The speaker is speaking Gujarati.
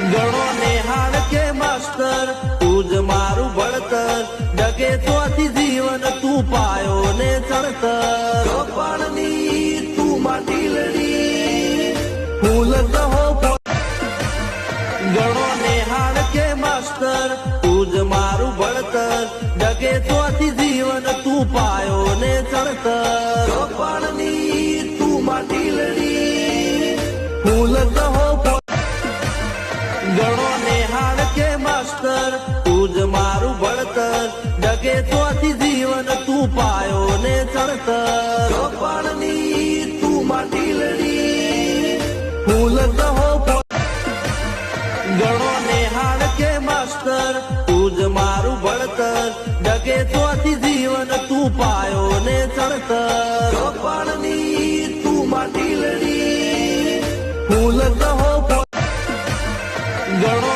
ગણો નેહાળ કે માસ્ટર તું જ મારું ભણતર ડગે તોથી જીવન તું પાયો ને ચણતર પાણની તું માટી લડી ફૂલ કહો ગણો નેહાળ કે માસ્ટર તું જ મારું ભણતર ડગે તોથી જીવન તું પાયો ને ચણતર પાણની તું માટી લડી ફૂલ કહો ગણો નેહાળ કે માસ્ટર તું જ મારું ભણતર ડગે તોથી જીવન તું પાયો ને ચણતર પાણની તું માટી લડી ફૂલ કહો ગણો નેહાળ કે માસ્ટર તું જ મારું ભણતર ડગે તોથી જીવન તું પાયો ને ચણતર પાણની તું માટી લડી ફૂલ કહો ગણો